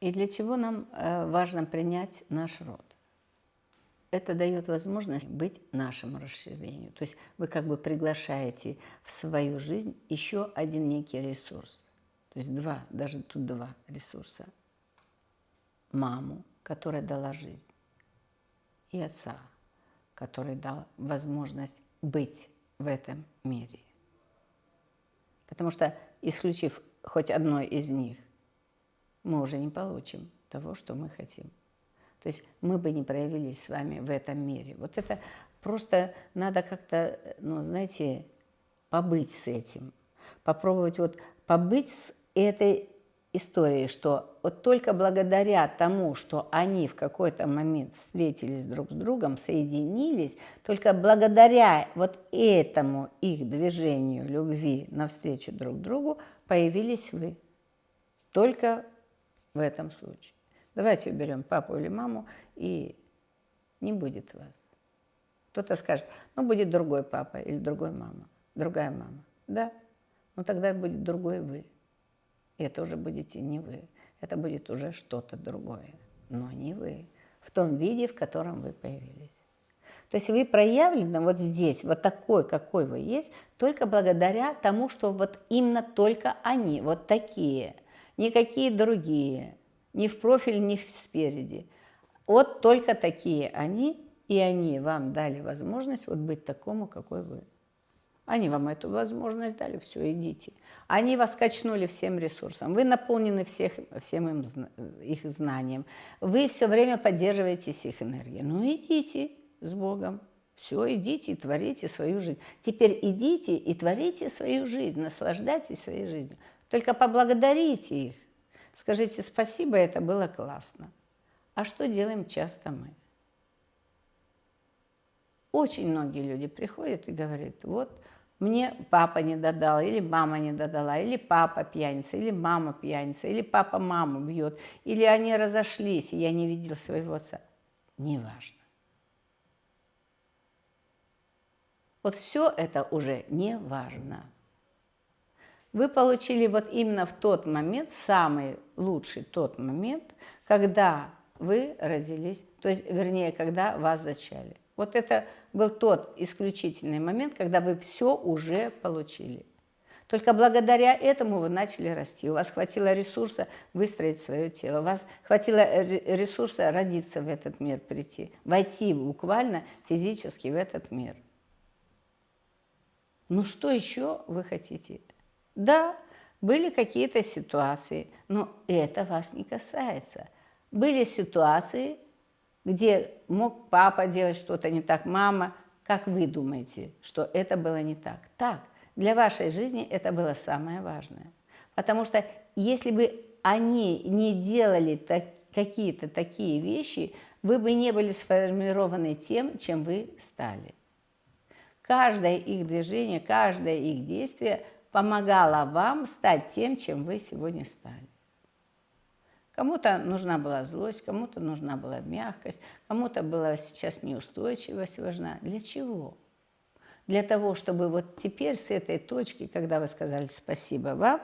И для чего нам важно принять наш род? Это дает возможность быть нашему расширению. То есть вы как бы приглашаете в свою жизнь еще один некий ресурс. То есть два, даже тут два ресурса. Маму, которая дала жизнь, и отца, который дал возможность быть в этом мире. Потому что, исключив хоть одно из них, мы уже не получим того, что мы хотим. То есть мы бы не проявились с вами в этом мире. Вот это просто надо как-то, ну, знаете, побыть с этим. Попробовать вот побыть с этой историей, что вот только благодаря тому, что они в какой-то момент встретились друг с другом, соединились, только благодаря вот этому их движению любви навстречу друг другу появились вы. Только в этом случае. Давайте уберем папу или маму, и не будет вас. Кто-то скажет, ну, будет другой папа или другая мама. Да, но тогда будет другой вы. И это уже будете не вы. Это будет уже что-то другое, но не вы. В том виде, в котором вы появились. То есть вы проявлены вот здесь, вот такой, какой вы есть, только благодаря тому, что вот именно только они, вот такие, никакие другие, ни в профиль, ни спереди. Вот только такие они, и они вам дали возможность вот быть такому, какой вы. Они вам эту возможность дали, все, идите. Они вас качнули всем ресурсом, вы наполнены всем их знанием, вы все время поддерживаете их энергией. Ну идите с Богом, все, идите и творите свою жизнь. Теперь идите и творите свою жизнь, наслаждайтесь своей жизнью. Только поблагодарите их, скажите спасибо, это было классно. А что делаем часто мы? Очень многие люди приходят и говорят, вот мне папа не додал, или мама не додала, или папа пьяница, или мама пьяница, или папа маму бьет, или они разошлись, и я не видел своего отца. Неважно. Вот все это уже не важно. Вы получили вот именно в тот момент, в самый лучший тот момент, когда вы родились, то есть, вернее, когда вас зачали. Вот это был тот исключительный момент, когда вы все уже получили. Только благодаря этому вы начали расти. У вас хватило ресурса выстроить свое тело. У вас хватило ресурса родиться в этот мир, прийти, войти буквально физически в этот мир. Ну что еще вы хотите? Да, были какие-то ситуации, но это вас не касается. Были ситуации, где мог папа делать что-то не так, мама. Как вы думаете, что это было не так? Так, для вашей жизни это было самое важное. Потому что если бы они не делали какие-то такие вещи, вы бы не были сформированы тем, чем вы стали. Каждое их движение, каждое их действие помогало вам стать тем, чем вы сегодня стали. Кому-то нужна была злость, кому-то нужна была мягкость, кому-то была сейчас неустойчивость важна. Для чего? Для того, чтобы вот теперь с этой точки, когда вы сказали спасибо вам,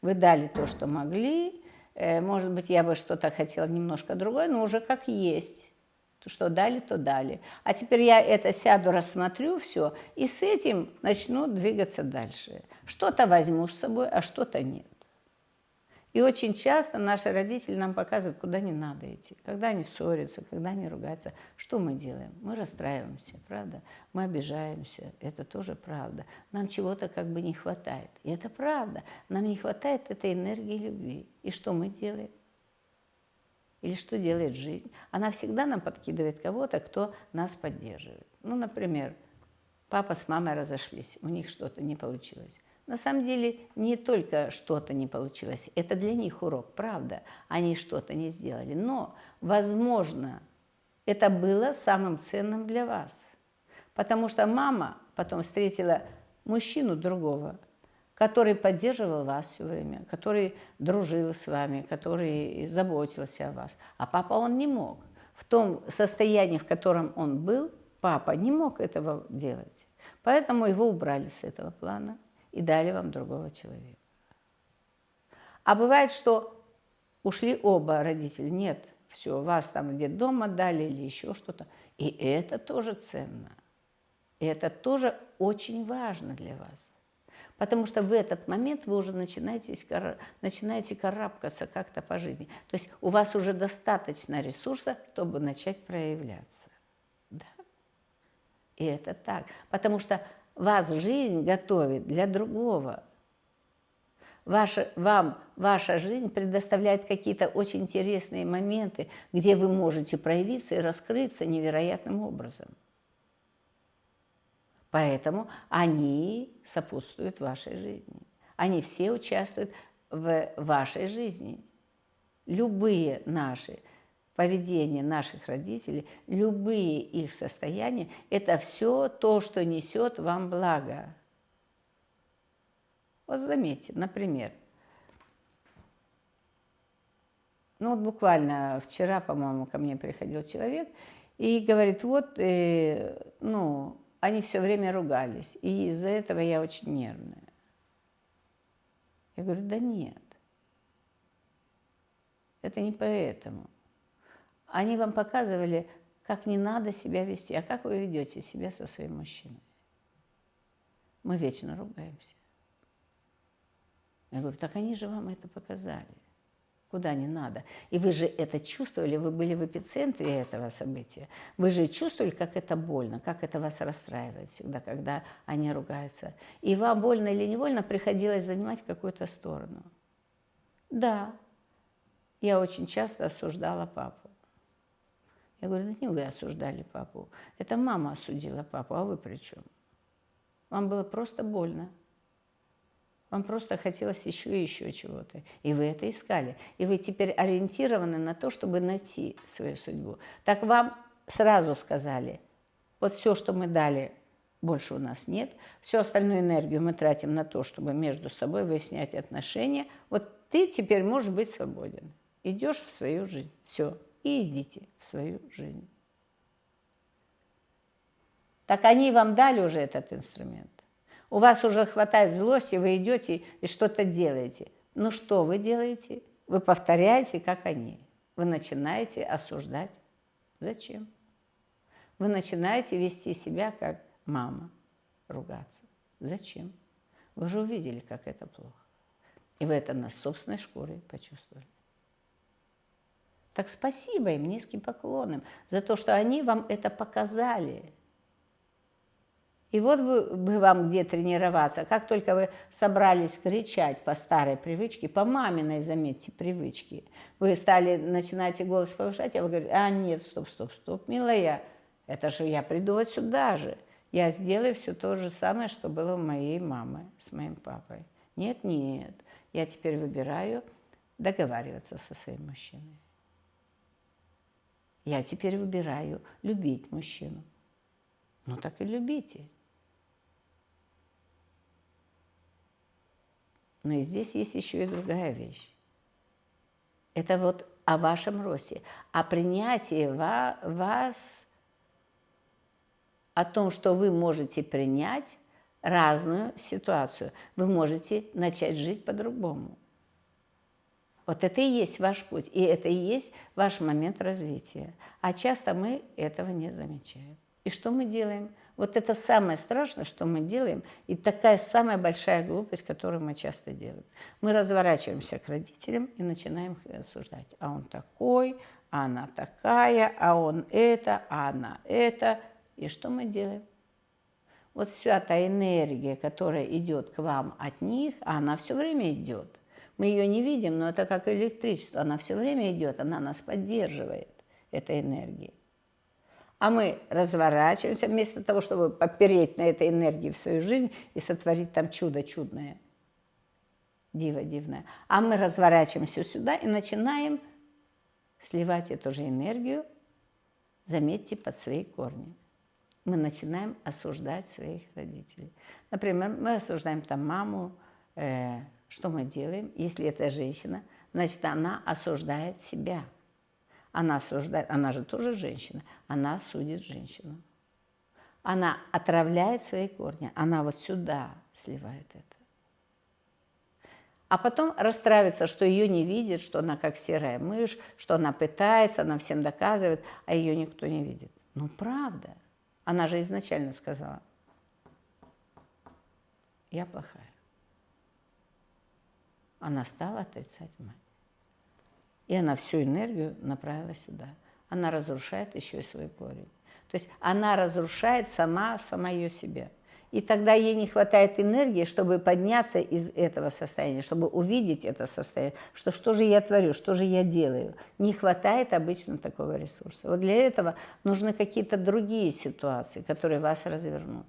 вы дали то, что могли, может быть, я бы что-то хотела немножко другое, но уже как есть. То, что дали, то дали. А теперь я это сяду, рассмотрю все, и с этим начну двигаться дальше. Что-то возьму с собой, а что-то нет. И очень часто наши родители нам показывают, куда не надо идти. Когда они ссорятся, когда они ругаются. Что мы делаем? Мы расстраиваемся, правда? Мы обижаемся, это тоже правда. Нам чего-то как бы не хватает. И это правда. Нам не хватает этой энергии любви. И что мы делаем? Или что делает жизнь? Она всегда нам подкидывает кого-то, кто нас поддерживает. Ну, например, папа с мамой разошлись, у них что-то не получилось. На самом деле не только что-то не получилось, это для них урок, правда, они что-то не сделали. Но, возможно, это было самым ценным для вас. Потому что мама потом встретила мужчину другого, который поддерживал вас все время, который дружил с вами, который заботился о вас. А папа он не мог. В том состоянии, в котором он был, папа не мог этого делать. Поэтому его убрали с этого плана и дали вам другого человека. А бывает, что ушли оба родителя, нет, все, вас там где-то дома дали или еще что-то. И это тоже ценно. И это тоже очень важно для вас. Потому что в этот момент вы уже начинаете карабкаться как-то по жизни. То есть у вас уже достаточно ресурса, чтобы начать проявляться. Да? И это так. Потому что вас жизнь готовит для другого. Ваша жизнь предоставляет какие-то очень интересные моменты, где вы можете проявиться и раскрыться невероятным образом. Поэтому они сопутствуют вашей жизни. Они все участвуют в вашей жизни. Любые наши поведения наших родителей, любые их состояния – это все то, что несет вам благо. Вот заметьте, например, ну вот буквально вчера, по-моему, ко мне приходил человек и говорит, вот, они все время ругались, и из-за этого я очень нервная. Я говорю, да нет, это не поэтому. Они вам показывали, как не надо себя вести, а как вы ведете себя со своим мужчиной. Мы вечно ругаемся. Я говорю, так они же вам это показали. Куда не надо. И вы же это чувствовали, вы были в эпицентре этого события. Вы же чувствовали, как это больно, как это вас расстраивает всегда, когда они ругаются. И вам вольно или невольно приходилось занимать какую-то сторону. Да, я очень часто осуждала папу. Я говорю, да не вы осуждали папу, это мама осудила папу, а вы при чем? Вам было просто больно. Вам просто хотелось еще и еще чего-то. И вы это искали. И вы теперь ориентированы на то, чтобы найти свою судьбу. Так вам сразу сказали, вот все, что мы дали, больше у нас нет. Всю остальную энергию мы тратим на то, чтобы между собой выяснять отношения. Вот ты теперь можешь быть свободен. Идешь в свою жизнь. Все. И идите в свою жизнь. Так они вам дали уже этот инструмент. У вас уже хватает злости, вы идете и что-то делаете. Ну что вы делаете? Вы повторяете, как они. Вы начинаете осуждать. Зачем? Вы начинаете вести себя, как мама, ругаться. Зачем? Вы же увидели, как это плохо. И вы это на собственной шкуре почувствовали. Так спасибо им, низкий поклон им, за то, что они вам это показали. И вот бы вам где тренироваться. Как только вы собрались кричать по старой привычке, по маминой, заметьте, привычке, вы начинаете голос повышать, а вы говорите, а нет, стоп, милая, это же я приду вот сюда же. Я сделаю все то же самое, что было у моей мамы с моим папой. Нет, я теперь выбираю договариваться со своим мужчиной. Я теперь выбираю любить мужчину. Ну так и любите. Но и здесь есть еще и другая вещь. Это вот о вашем росте, о принятии вас, о том, что вы можете принять разную ситуацию. Вы можете начать жить по-другому. Вот это и есть ваш путь, и это и есть ваш момент развития. А часто мы этого не замечаем. И что мы делаем? Вот это самое страшное, что мы делаем, и такая самая большая глупость, которую мы часто делаем. Мы разворачиваемся к родителям и начинаем их осуждать. А он такой, а она такая, а он это, а она это. И что мы делаем? Вот вся та энергия, которая идет к вам от них, а она все время идет. Мы ее не видим, но это как электричество. Она все время идет, она нас поддерживает, эта энергия. А мы разворачиваемся, вместо того, чтобы попереть на этой энергии в свою жизнь и сотворить там чудо чудное, диво дивное. А мы разворачиваемся сюда и начинаем сливать эту же энергию, заметьте, под свои корни. Мы начинаем осуждать своих родителей. Например, мы осуждаем там маму, что мы делаем? Если это женщина, значит, она осуждает себя. Она осуждает, она же тоже женщина, она осудит женщину. Она отравляет свои корни, она вот сюда сливает это. А потом расстраивается, что ее не видит, что она как серая мышь, что она пытается, она всем доказывает, а ее никто не видит. Ну, правда. Она же изначально сказала, я плохая. Она стала отрицать мать. И она всю энергию направила сюда. Она разрушает еще и свой корень. То есть она разрушает сама ее себя. И тогда ей не хватает энергии, чтобы подняться из этого состояния, чтобы увидеть это состояние, что же я творю, что же я делаю. Не хватает обычно такого ресурса. Вот для этого нужны какие-то другие ситуации, которые вас развернут.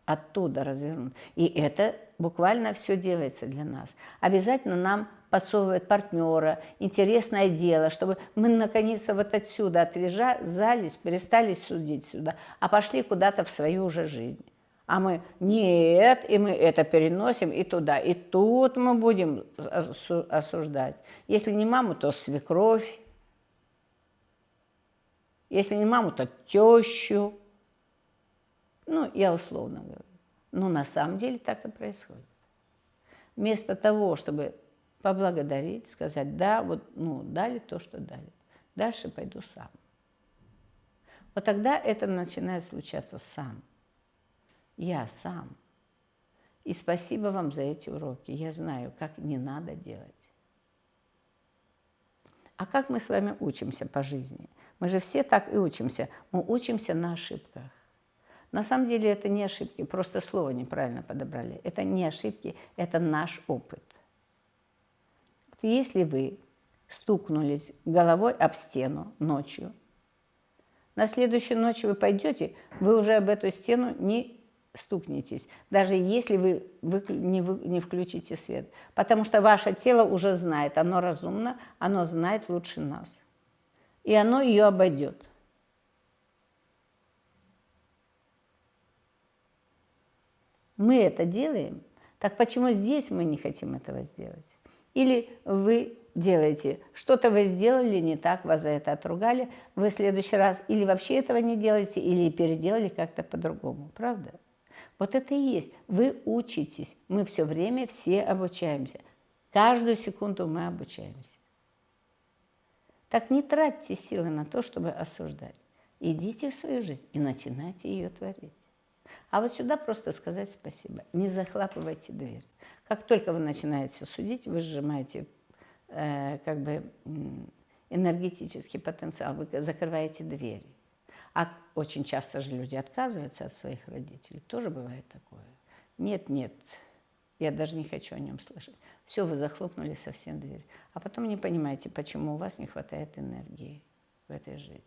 Оттуда развернут. И это буквально все делается для нас. Обязательно нам подсовывают партнера, интересное дело, чтобы мы наконец-то вот отсюда отвязались, перестали судить сюда, а пошли куда-то в свою уже жизнь. А мы нет, и мы это переносим и туда, и тут мы будем осуждать. Если не маму, то свекровь. Если не маму, то тещу. Ну, я условно говорю. Но на самом деле так и происходит. Вместо того, чтобы поблагодарить, сказать, да, вот, ну, дали то, что дали. Дальше пойду сам. Вот тогда это начинает случаться сам. Я сам. И спасибо вам за эти уроки. Я знаю, как не надо делать. А как мы с вами учимся по жизни? Мы же все так и учимся. Мы учимся на ошибках. На самом деле это не ошибки, просто слово неправильно подобрали. Это не ошибки, это наш опыт. Вот если вы стукнулись головой об стену ночью, на следующую ночь вы пойдете, вы уже об эту стену не стукнетесь, даже если вы не включите свет. Потому что ваше тело уже знает, оно разумно, оно знает лучше нас. И оно ее обойдет. Мы это делаем, так почему здесь мы не хотим этого сделать? Или вы делаете, что-то вы сделали не так, вас за это отругали, вы в следующий раз или вообще этого не делаете, или переделали как-то по-другому, правда? Вот это и есть. Вы учитесь, мы все время все обучаемся. Каждую секунду мы обучаемся. Так не тратьте силы на то, чтобы осуждать. Идите в свою жизнь и начинайте ее творить. А вот сюда просто сказать спасибо. Не захлапывайте дверь. Как только вы начинаете судить, вы сжимаете как бы энергетический потенциал, вы закрываете двери. А очень часто же люди отказываются от своих родителей. Тоже бывает такое. Нет, нет, я даже не хочу о нем слышать. Все, вы захлопнули совсем дверь. А потом не понимаете, почему у вас не хватает энергии в этой жизни.